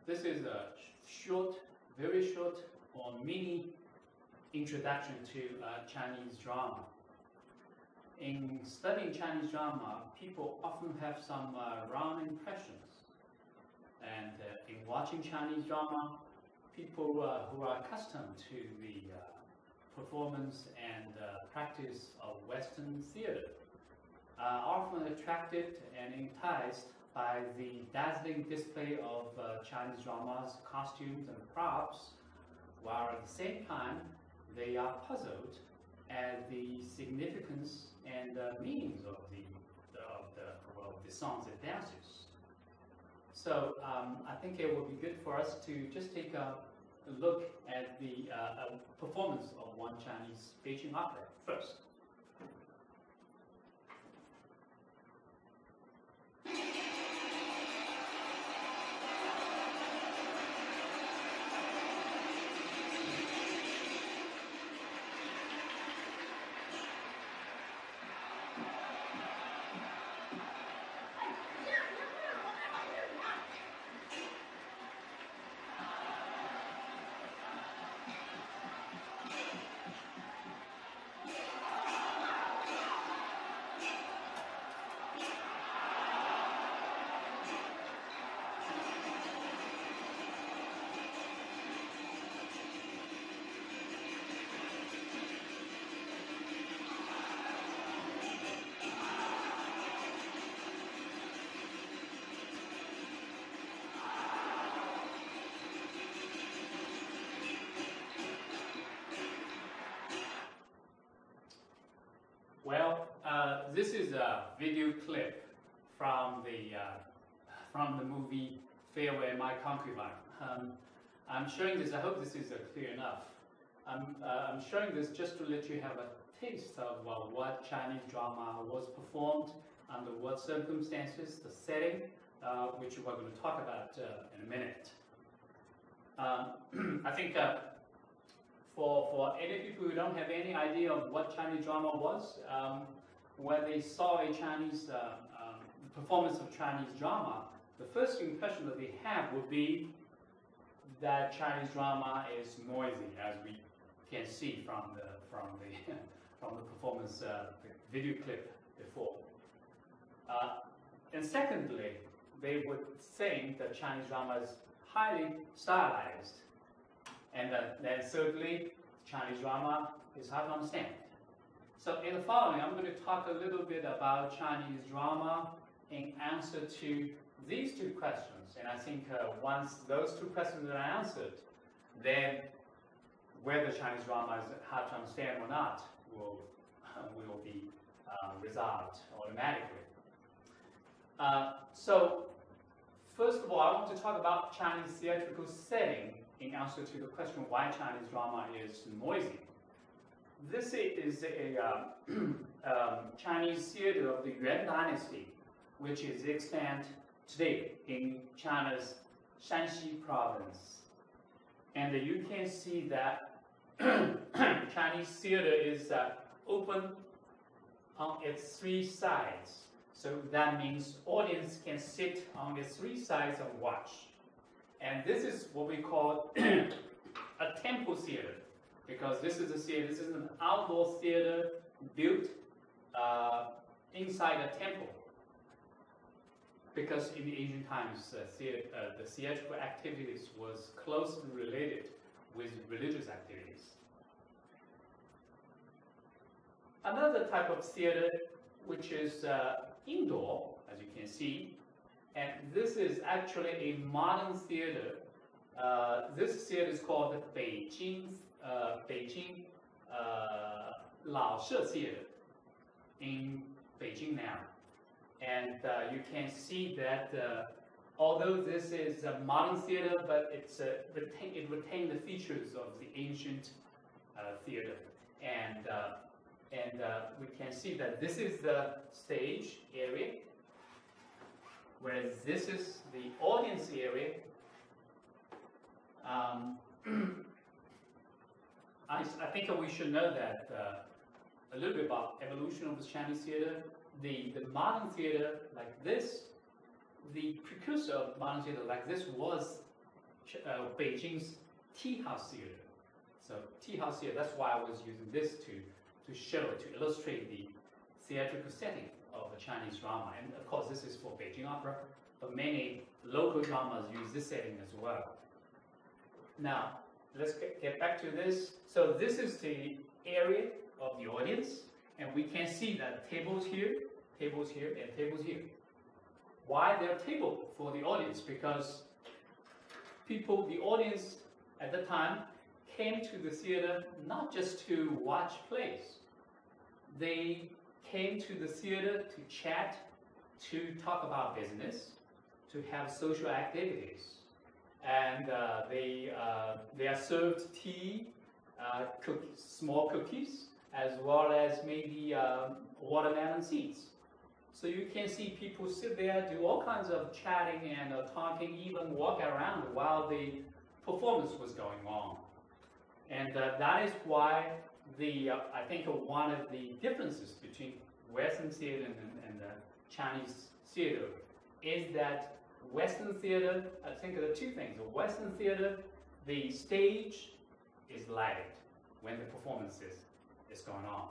this is a short, very short or mini introduction to Chinese drama. In studying Chinese drama, people often have some wrong impressions. And in watching Chinese drama, people who are accustomed to the performance and practice of Western theater are often attracted and enticed by the dazzling display of Chinese drama's costumes and props, while at the same time they are puzzled at the significance and meanings of the songs and dances. So I think it would be good for us to just take a look at the performance of one Chinese Beijing opera first. Well, this is a video clip from the movie Farewell My Concubine. I'm showing this, I hope this is clear enough. I'm showing this just to let you have a taste of what Chinese drama was performed, under what circumstances, the setting, which we're going to talk about in a minute. I think for any people who don't have any idea of what Chinese drama was, when they saw a Chinese performance of Chinese drama, the first impression that they have would be that Chinese drama is noisy, as we can see from the performance, the video clip before. And secondly, they would think that Chinese drama is highly stylized. And then thirdly, Chinese drama is hard to understand. So in the following, I'm going to talk a little bit about Chinese drama in answer to these two questions. And I think once those two questions are answered, then whether Chinese drama is hard to understand or not will be resolved automatically. So first of all, I want to talk about Chinese theatrical setting in answer to the question why Chinese drama is noisy. This is a Chinese theater of the Yuan Dynasty, which is extant today in China's Shanxi province. And you can see that Chinese theater is open on its three sides. So that means audience can sit on the three sides and watch. And this is what we call a temple theater, because this is a theater, this is an outdoor theater built inside a temple. Because in the ancient times, the theatrical activities was closely related with religious activities. Another type of theater, which is indoor, as you can see, and this is actually a modern theater. This theater is called the Beijing Laoshe Theater in Beijing now. And you can see that although this is a modern theater, but it retained the features of the ancient theater. And we can see that this is the stage area, whereas this is the audience area. I think we should know that a little bit about evolution of the Chinese theater. The modern theater like this, the precursor of modern theater like this was Beijing's Tea House Theater. So Tea House Theater, that's why I was using this to illustrate the theatrical setting of a Chinese drama. And of course, this is for Beijing Opera, but many local dramas use this setting as well. Now, let's get back to this. So this is the area of the audience, and we can see that tables here, and tables here. Why there are tables for the audience? Because the audience at the time, came to the theater not just to watch plays. They came to the theater to chat, to talk about business, to have social activities. And they are served tea, small cookies, as well as maybe watermelon seeds. So you can see people sit there, do all kinds of chatting and talking, even walk around while the performance was going on. And that is why I think one of the differences between Western theater and Chinese theater is that Western theater, I think there are two things. The Western theater, the stage is lighted when the performance is going on.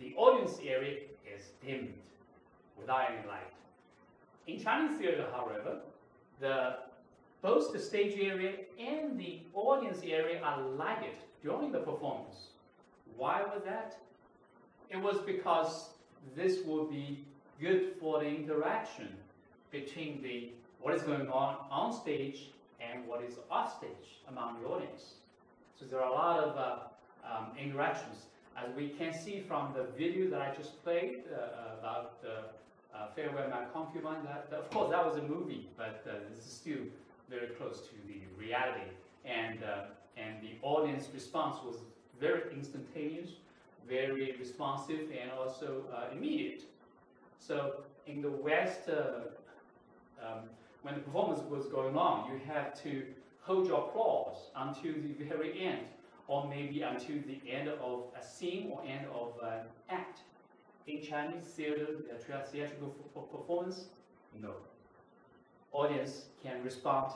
The audience area is dimmed without any light. In Chinese theater, however, both the stage area and the audience area are lighted during the performance. Why was that? It was because this would be good for the interaction between what is going on stage and what is off stage among the audience. So there are a lot of interactions. As we can see from the video that I just played about Farewell My Concubine, of course that was a movie, but this is still very close to the reality. And the audience response was very instantaneous, very responsive, and also immediate. So in the West, when the performance was going on, you have to hold your applause until the very end, or maybe until the end of a scene or end of an act. In Chinese theater, the theatrical performance, no. Audience can respond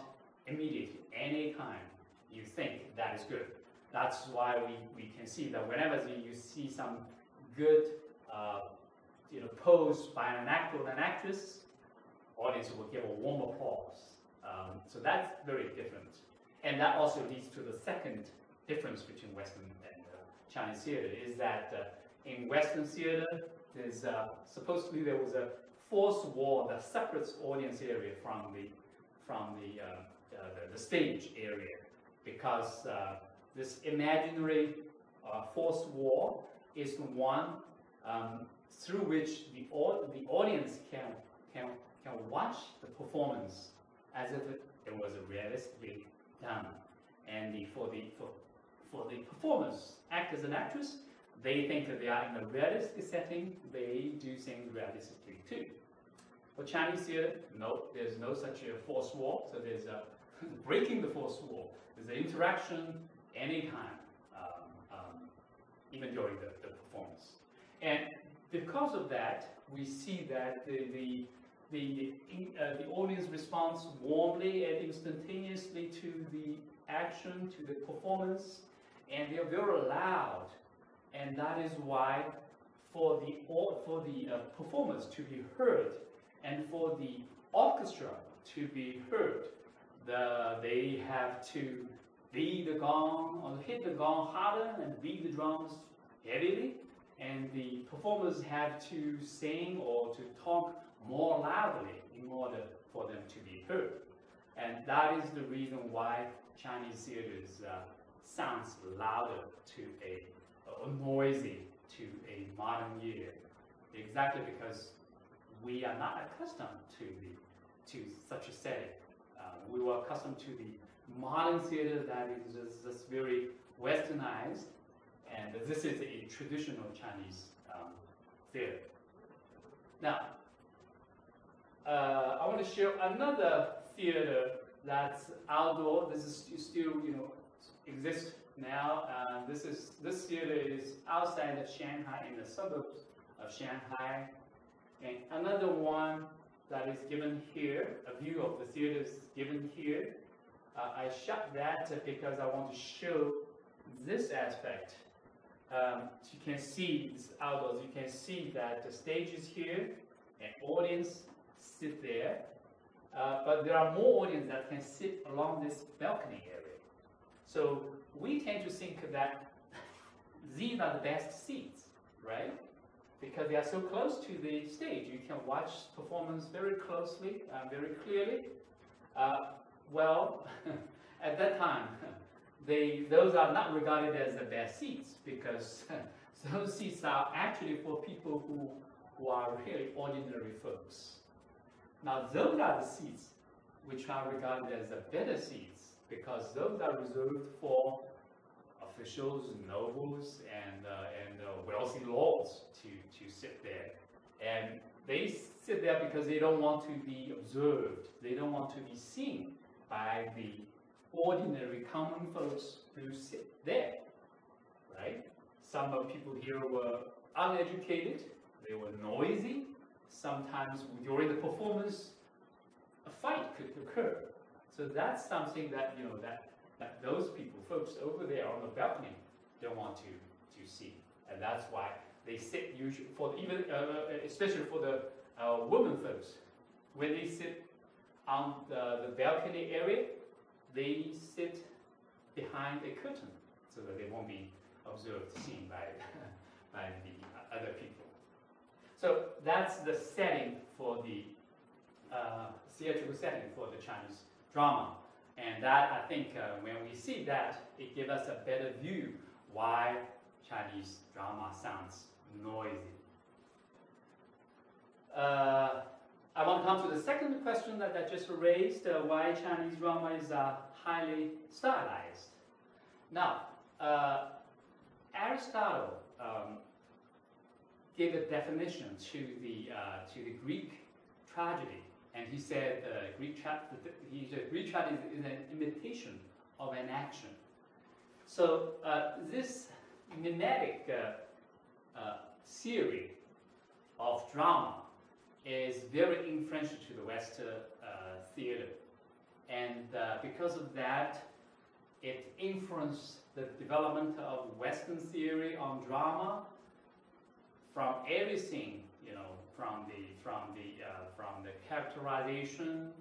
immediately, anytime you think that is good. That's why we can see that whenever you see some good pose by an actor or an actress, audience will give a warm applause. So that's very different. And that also leads to the second difference between Western and Chinese theater, is that in Western theater, there's supposedly there was a fourth wall that separates audience area from the stage area, because this imaginary fourth wall is the one through which the audience can watch the performance as if it was realistically done. And for the performers, actors and actresses, they think that they are in a realistic setting, they do things realistically too. For Chinese theater, no, there's no such a fourth wall, so there's breaking the fourth wall. There's an interaction anytime, even during the performance. And because of that, we see that the audience responds warmly and instantaneously to the action, to the performance, and they're very loud. And that is why for the performance to be heard and for the orchestra to be heard, they have to beat the gong or hit the gong harder and beat the drums heavily, and the performers have to sing or to talk more loudly in order for them to be heard. And that is the reason why Chinese theaters sounds louder or noisy to a modern ear, exactly because we are not accustomed to such a setting. We were accustomed to the modern theater that is just very westernized, and this is a traditional Chinese theater. Now, I want to show another theater that's outdoor. This is still, exists now. This theater is outside of Shanghai, in the suburbs of Shanghai. And another one that is given here, a view of the theater is given here. I shot that because I want to show this aspect. You can see this outdoors. You can see that the stage is here, and audience sit there. But there are more audience that can sit along this balcony area. So we tend to think that these are the best seats, right? Because they are so close to the stage. You can watch performance very closely, very clearly. Well, at that time, those are not regarded as the best seats because those seats are actually for people who are really ordinary folks. Now, those are the seats which are regarded as the better seats because those are reserved for officials, nobles, and wealthy lords to sit there. And they sit there because they don't want to be observed. They don't want to be seen by the ordinary common folks who sit there, right? Some of people here were uneducated. They were noisy. Sometimes during the performance, a fight could occur. So that's something that that those people, folks over there on the balcony, don't want to see, and that's why they sit usually for even especially for the women folks, when they sit on the balcony area, they sit behind a curtain so that they won't be observed, seen by by the other people. So that's the setting for the theatrical setting for the Chinese drama. And that, I think, when we see that, it gives us a better view why Chinese drama sounds noisy. I want to come to the second question that I just raised, why Chinese drama is highly stylized. Now, Aristotle gave a definition to the Greek tragedy, and he said Greek tragedy is an imitation of an action. So this mimetic theory of drama is very influential to the Western theater, and because of that, it influenced the development of Western theory on drama. From everything, from the characterization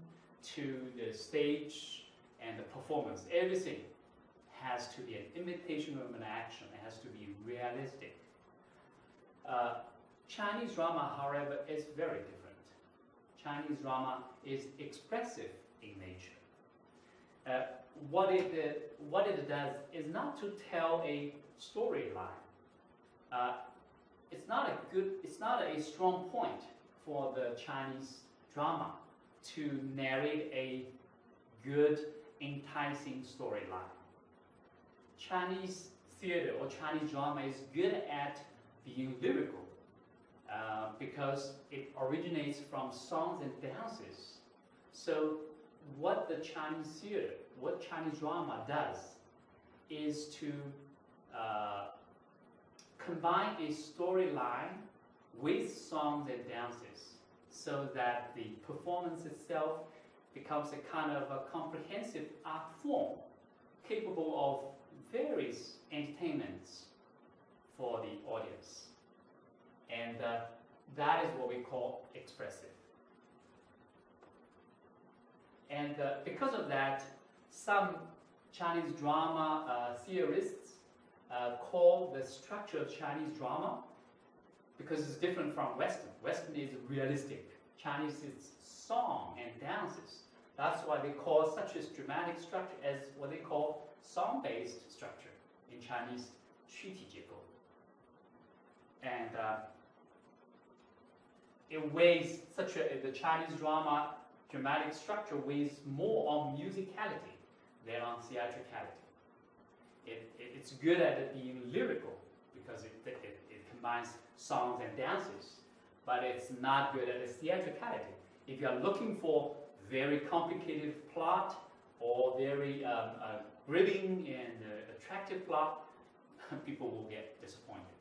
to the stage and the performance, everything has to be an imitation of an action. It has to be realistic. Chinese drama, however, is very different. Chinese drama is expressive in nature. What it does is not to tell a storyline. It's not a strong point for the Chinese drama to narrate a good, enticing storyline. Chinese theater or Chinese drama is good at being lyrical because it originates from songs and dances. So what the Chinese theater, what Chinese drama does is to combine a storyline with songs and dances so that the performance itself becomes a kind of a comprehensive art form capable of various entertainments for the audience. And that is what we call expressive. And because of that, some Chinese drama theorists call the structure of Chinese drama, because it's different from Western. Western is realistic. Chinese is song and dances. That's why they call such a dramatic structure as what they call song-based structure in Chinese, 躯体结构. And it weighs the Chinese drama dramatic structure weighs more on musicality than on theatricality. It's good at it being lyrical because it combines songs and dances, but it's not good at the theatricality. If you're looking for very complicated plot or very gripping and attractive plot, people will get disappointed.